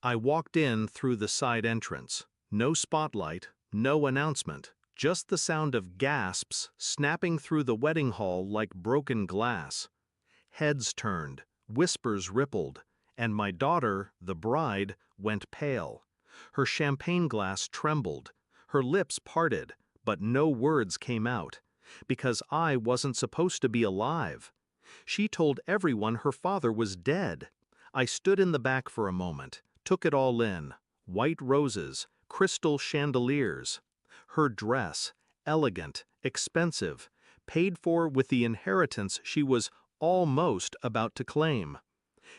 I walked in through the side entrance. No spotlight, no announcement, just the sound of gasps snapping through the wedding hall like broken glass. Heads turned, whispers rippled, and my daughter, the bride, went pale. Her champagne glass trembled, her lips parted, but no words came out, because I wasn't supposed to be alive. She told everyone her father was dead. I stood in the back for a moment, took it all in: white roses, crystal chandeliers. Her dress, elegant, expensive, paid for with the inheritance she was almost about to claim.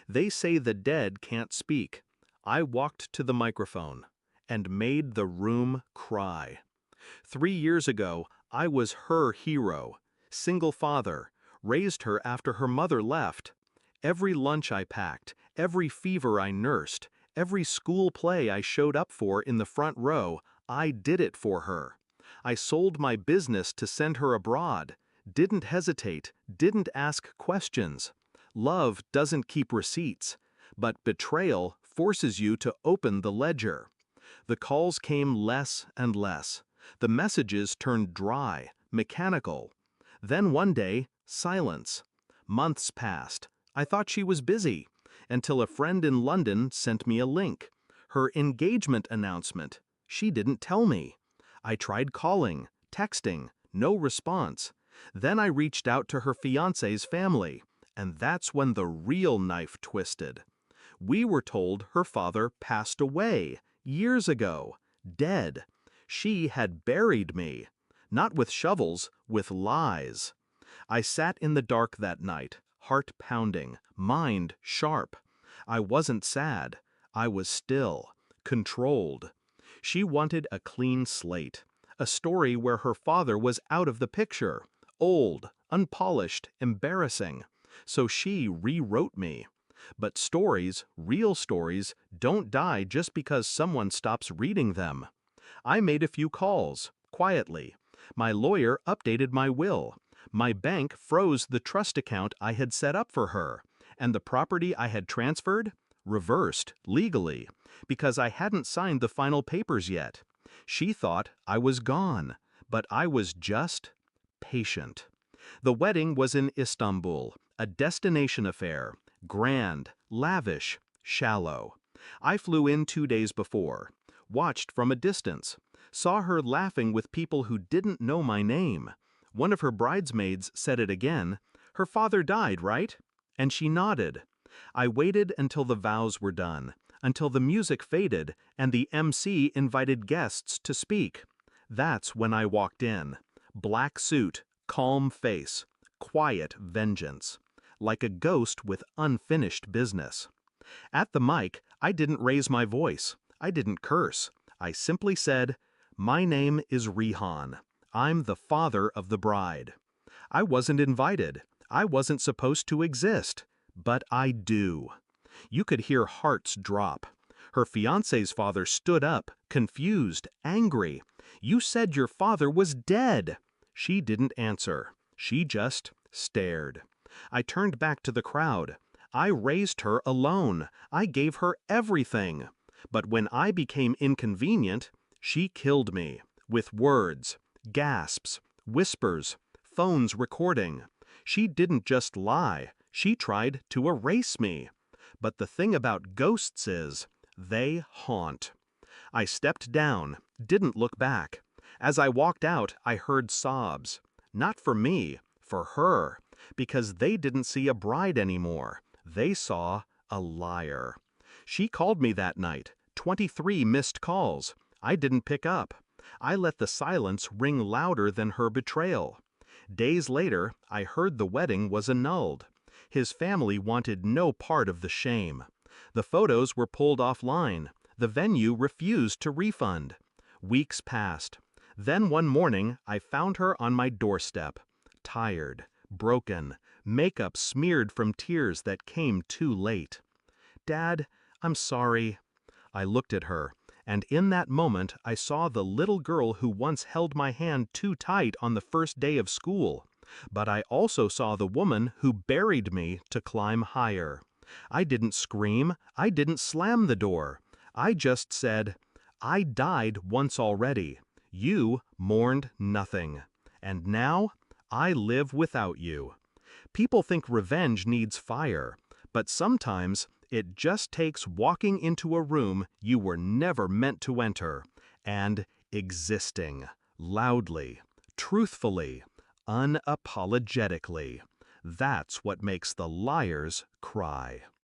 They say the dead can't speak. I walked to the microphone and made the room cry. 3 years ago, I was her hero, single father, raised her after her mother left. Every lunch I packed, every fever I nursed, every school play I showed up for in the front row, I did it for her. I sold my business to send her abroad, didn't hesitate, didn't ask questions. Love doesn't keep receipts, but betrayal forces you to open the ledger. The calls came less and less. The messages turned dry, mechanical. Then one day, silence. Months passed. I thought she was busy, until a friend in London sent me a link. Her engagement announcement. She didn't tell me. I tried calling, texting, no response. Then I reached out to her fiancé's family, and that's when the real knife twisted. We were told her father passed away years ago, dead. She had buried me, not with shovels, with lies. I sat in the dark that night, heart pounding, mind sharp. I wasn't sad. I was still, controlled. She wanted a clean slate, a story where her father was out of the picture, old, unpolished, embarrassing. So she rewrote me. But stories, real stories, don't die just because someone stops reading them. I made a few calls, quietly. My lawyer updated my will. My bank froze the trust account I had set up for her, and the property I had transferred, reversed, legally, because I hadn't signed the final papers yet. She thought I was gone, but I was just patient. The wedding was in Istanbul, a destination affair, grand, lavish, shallow. I flew in 2 days before, watched from a distance, saw her laughing with people who didn't know my name. One of her bridesmaids said it again: "Her father died, right?" And she nodded. I waited until the vows were done, until the music faded and the MC invited guests to speak. That's when I walked in. Black suit, calm face, quiet vengeance. Like a ghost with unfinished business. At the mic, I didn't raise my voice. I didn't curse. I simply said, "My name is Rihan. I'm the father of the bride." I wasn't invited. I wasn't supposed to exist. But I do. You could hear hearts drop. Her fiancé's father stood up, confused, angry. "You said your father was dead." She didn't answer. She just stared. I turned back to the crowd. I raised her alone. I gave her everything. But when I became inconvenient, she killed me. With words, gasps, whispers, phones recording. She didn't just lie. She tried to erase me. But the thing about ghosts is, they haunt. I stepped down, didn't look back. As I walked out, I heard sobs. Not for me, for her. Because they didn't see a bride anymore. They saw a liar. She called me that night, 23 missed calls. I didn't pick up. I let the silence ring louder than her betrayal. Days later, I heard the wedding was annulled. His family wanted no part of the shame. The photos were pulled offline. The venue refused to refund. Weeks passed. Then one morning, I found her on my doorstep, tired, broken, makeup smeared from tears that came too late. "Dad, I'm sorry." I looked at her, and in that moment I saw the little girl who once held my hand too tight on the first day of school. But I also saw the woman who buried me to climb higher. I didn't scream. I didn't slam the door. I just said, I died once already. You mourned nothing. And now, I live without you. People think revenge needs fire, but sometimes it just takes walking into a room you were never meant to enter and existing loudly, truthfully, unapologetically. That's what makes the liars cry.